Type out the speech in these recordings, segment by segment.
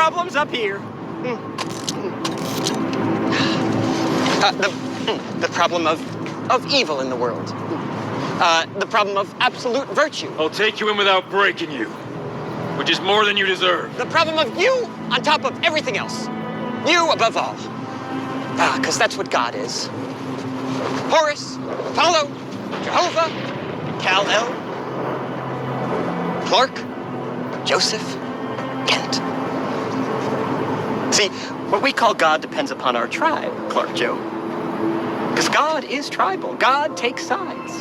problems up here. The problem of evil in the world. The problem of absolute virtue. I'll take you in without breaking you, which is more than you deserve. The problem of you on top of everything else. You above all. Because that's what God is. Horus, Apollo, Jehovah, Kal-El, Clark, Joseph, Kent. See, what we call God depends upon our tribe, Clark Joe. Because God is tribal. God takes sides.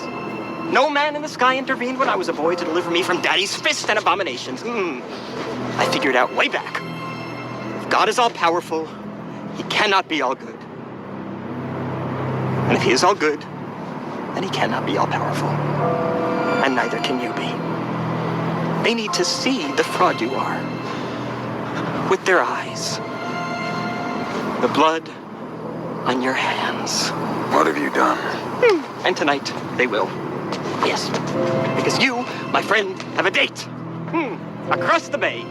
No man in the sky intervened when I was a boy to deliver me from Daddy's fist and abominations. I figured out way back. If God is all-powerful, he cannot be all good. And if he is all good, then he cannot be all-powerful. And neither can you be. They need to see the fraud you are. With their eyes. The blood on your hands. What have you done? And tonight, they will. Yes. Because you, my friend, have a date. Across the bay.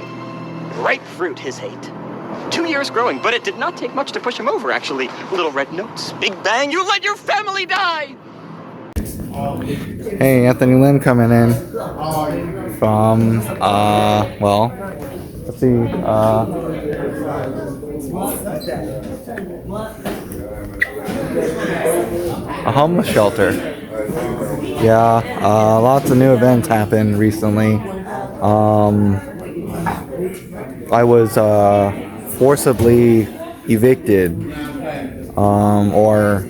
Ripe fruit, his hate. 2 years growing, but it did not take much to push him over, actually. Little red notes, big bang, you let your family die! Hey, Anthony Lynn coming in from, well, let's see, a homeless shelter. Yeah, lots of new events happened recently. I was forcibly evicted or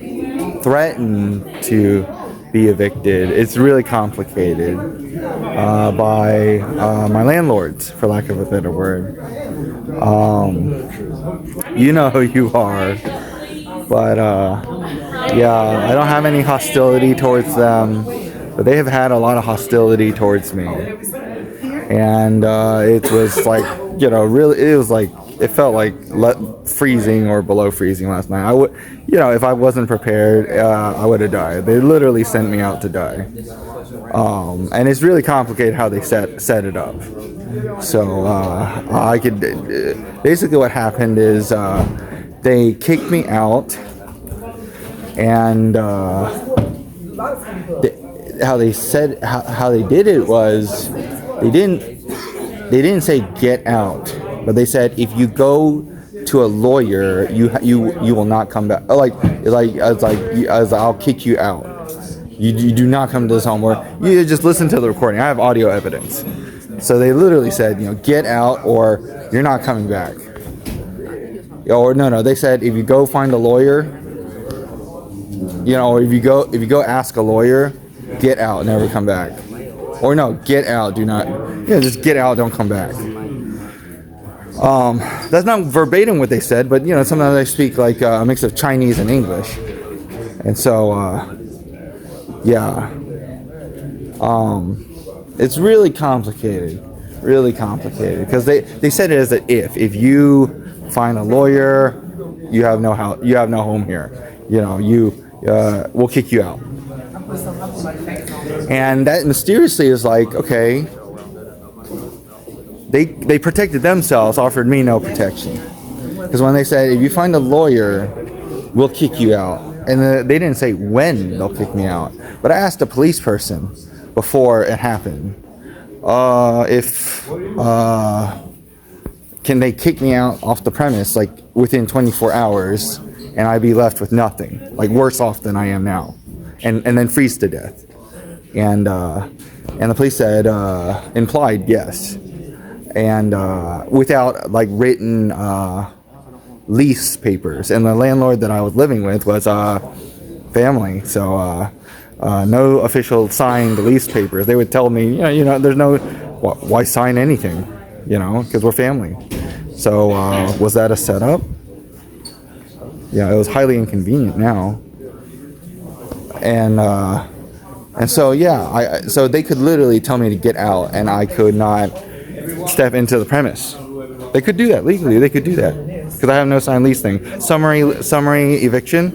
threatened to be evicted. It's really complicated by my landlords, for lack of a better word. You know who you are, but yeah, I don't have any hostility towards them, but they have had a lot of hostility towards me. And it was like, you know, really, it was like, it felt like freezing or below freezing last night. I would, you know, if I wasn't prepared, I would have died. They literally sent me out to die. And it's really complicated how they set it up. So I could, basically what happened is they kicked me out, and how they said, how they did it was, they didn't say get out, but they said if you go to a lawyer, you will not come back. I'll kick you out. You do not come to this home, or you just listen to the recording. I have audio evidence. So they literally said, you know, get out or you're not coming back. Or no, they said if you go find a lawyer, you know, or if you go ask a lawyer, get out, never come back. Or no, get out, do not, you know, just get out, don't come back. That's not verbatim what they said, but, you know, sometimes I speak like a mix of Chinese and English. And so, yeah. It's really complicated, because they said it as an if you find a lawyer, you have no home here. You know, we'll kick you out. And that mysteriously is like, okay, they protected themselves, offered me no protection. Because when they said, if you find a lawyer, we'll kick you out. And they didn't say when they'll kick me out. But I asked a police person before it happened, can they kick me out off the premise, like, within 24 hours, and I'd be left with nothing, like, worse off than I am now, and then freeze to death. And the police said, implied yes. And without, like, written lease papers. And the landlord that I was living with was family, so no official signed lease papers. They would tell me, you know, there's no, why sign anything, you know, because we're family. So was that a setup? Yeah, it was highly inconvenient now. And so yeah, so they could literally tell me to get out, and I could not step into the premise. They could do that legally. They could do that because I have no signed lease thing. Summary eviction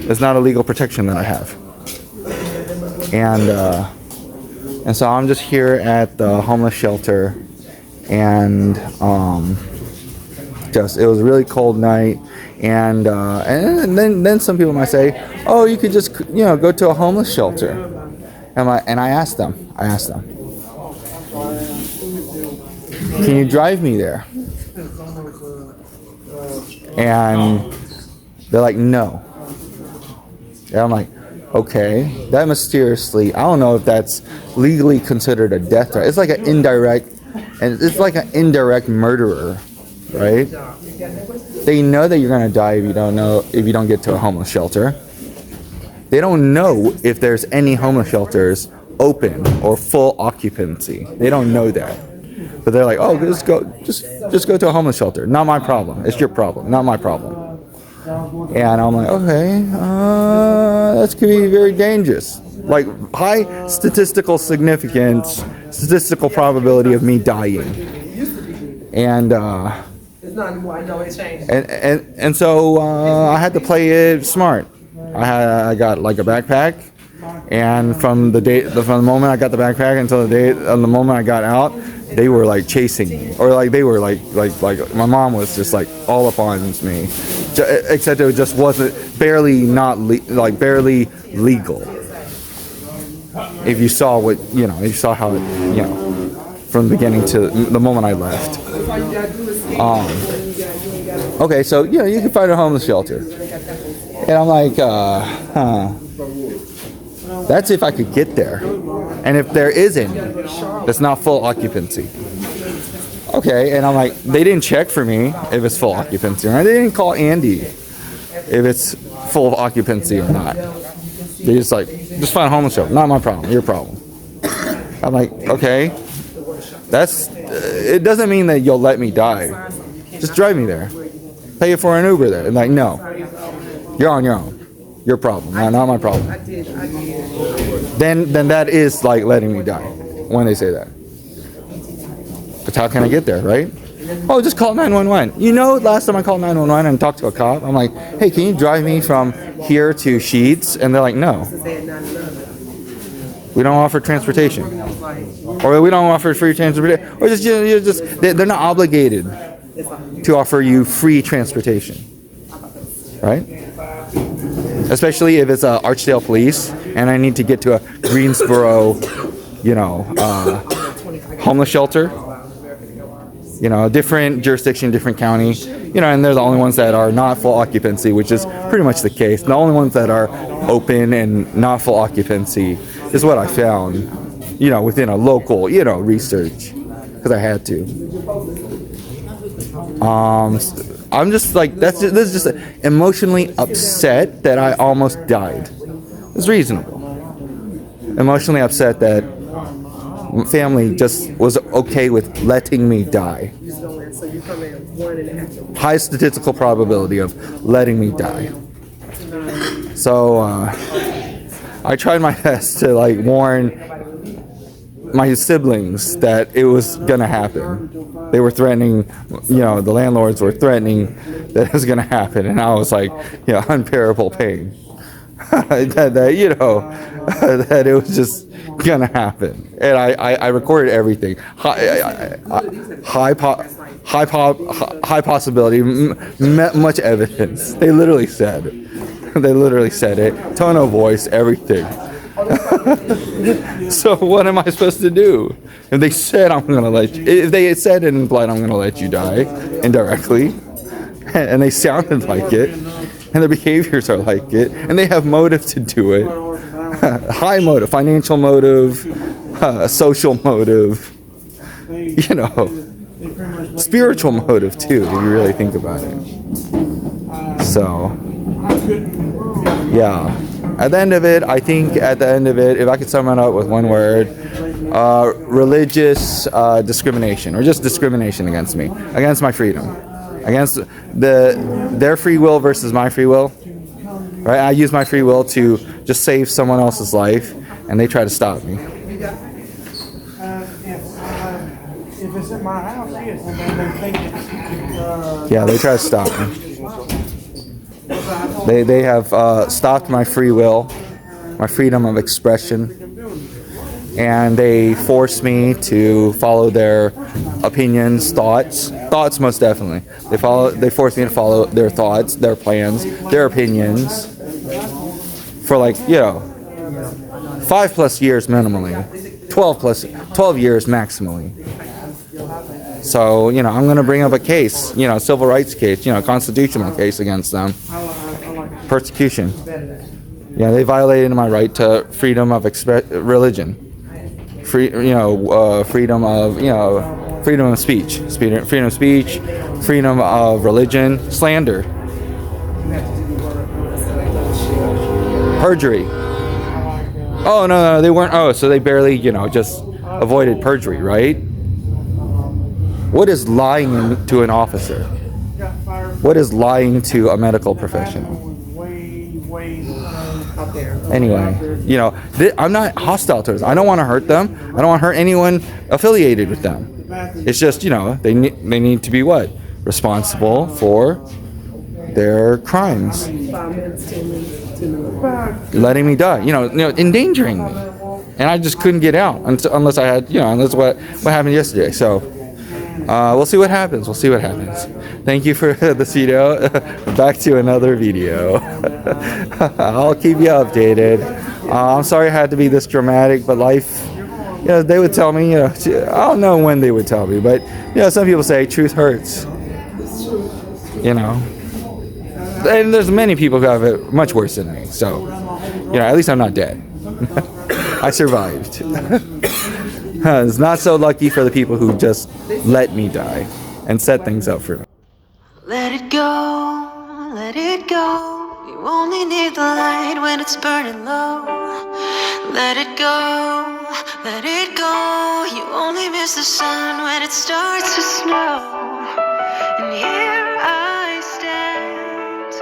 is not a legal protection that I have. And so I'm just here at the homeless shelter, and It was a really cold night, and then some people might say, oh, you could just go to a homeless shelter. And I asked them, can you drive me there? And they're like, no. And I'm like, okay, that mysteriously, I don't know if that's legally considered a death threat. It's like an indirect murderer, right? They know that you're gonna die if you don't get to a homeless shelter. They don't know if there's any homeless shelters open or full occupancy. They don't know that. But they're like, oh, just go to a homeless shelter. Not my problem. It's your problem, not my problem. And I'm like, okay, that could be very dangerous. Like high statistical significance, statistical probability of me dying. And and so I had to play it smart. I got like a backpack, and from the moment I got the backpack until the moment I got out, they were like chasing me, or like they were like my mom was just like all up on me, except it just wasn't barely legal. If you saw how it, from the beginning to the moment I left. Okay, so you can find a homeless shelter, and I'm like, that's if I could get there, and if there is any, that's not full occupancy. Okay, and I'm like, they didn't check for me if it's full occupancy or not. They didn't call Andy if it's full occupancy or not. They just find a homeless shelter. Not my problem, your problem. I'm like, okay, it doesn't mean that you'll let me die. Just drive me there. Pay for an Uber there. And like, no, you're on your own. Your problem, not my problem. Then that is like letting me die when they say that. But how can I get there, right? Oh, just call 911. Last time I called 911 and talked to a cop, I'm like, hey, can you drive me from here to Sheets? And they're like, no. We don't offer transportation. Or we don't offer free transportation. Or they're not obligated to offer you free transportation. Right? Especially if it's Archdale Police and I need to get to a Greensboro, homeless shelter. A different jurisdiction, different county, and they're the only ones that are not full occupancy, which is pretty much the case. The only ones that are open and not full occupancy is what I found, within a local, research, because I had to. I'm just like, this is just emotionally upset that I almost died. It's reasonable. Emotionally upset that family just was okay with letting me die. High statistical probability of letting me die. So I tried my best to warn my siblings that it was gonna happen. They were threatening, the landlords were threatening that it was gonna happen, and I was like, unbearable pain. that it was just gonna happen, and I recorded everything. High possibility, much evidence. They literally said it. Tone of voice, everything. So what am I supposed to do? If they said if they had said it implied I'm gonna let you die indirectly, and they sounded like it, and their behaviors are like it, and they have motive to do it. High motive, financial motive, social motive, spiritual motive too, if you really think about it. So, yeah. At the end of it, if I could sum it up with one word, religious discrimination, or just discrimination against me, against my freedom, against their free will versus my free will. Right? I use my free will to just save someone else's life, and they try to stop me. If it's in my house, yes. Yeah, they try to stop me. They have stopped my free will, my freedom of expression, and they force me to follow their opinions, thoughts. Thoughts, most definitely. They force me to follow their thoughts, their plans, their opinions for like, 5+ years minimally, 12 years maximally. So, I'm going to bring up a case, civil rights case, constitutional case against them. Persecution. They violated my right to freedom of religion. Freedom of speech, freedom of religion, slander, perjury. Oh, no, they weren't. Oh, so they barely, just avoided perjury, right? What is lying to an officer? What is lying to a medical professional? Anyway, I'm not hostile to them. I don't want to hurt them. I don't want to hurt anyone affiliated with them. It's just, they need to be what? Responsible for their crimes. Letting me die, endangering me. And I just couldn't get out unless I had, unless what happened yesterday. So, we'll see what happens. Thank you for this video. Back to another video. I'll keep you updated. I'm sorry I had to be this dramatic, but life, they would tell me, I don't know when they would tell me, but, some people say truth hurts. And there's many people who have it much worse than me. So, at least I'm not dead. I survived. It's not so lucky for the people who just let me die and set things up for me. Let it go, let it go. You only need the light when it's burning low. Let it go, let it go. You only miss the sun when it starts to snow. And here I stand,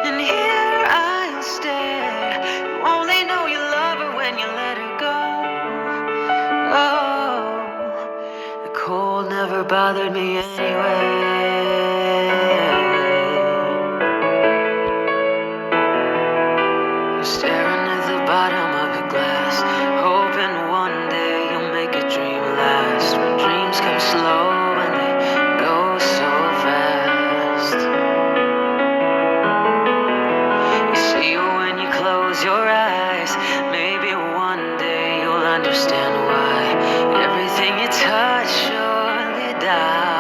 and here I'll stare. You only know you love her when you let her go. Oh, the cold never bothered me anyway. Staring at the bottom of the glass, hoping one day you'll make a dream last. When dreams come slow and they go so fast. You see when you close your eyes, maybe one day you'll understand why everything you touch surely dies.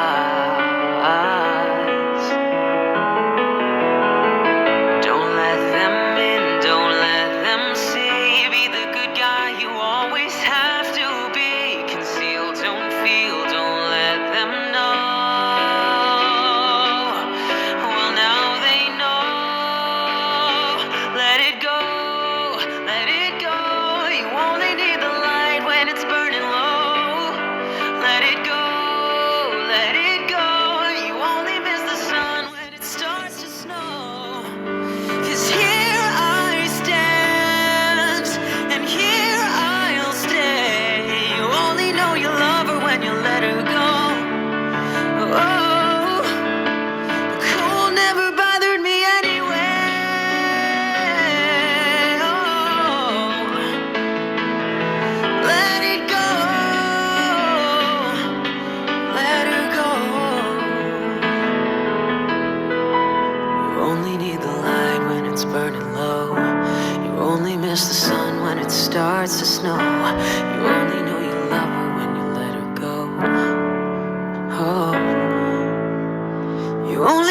Starts to snow. You only know you love her when you let her go. Oh, you only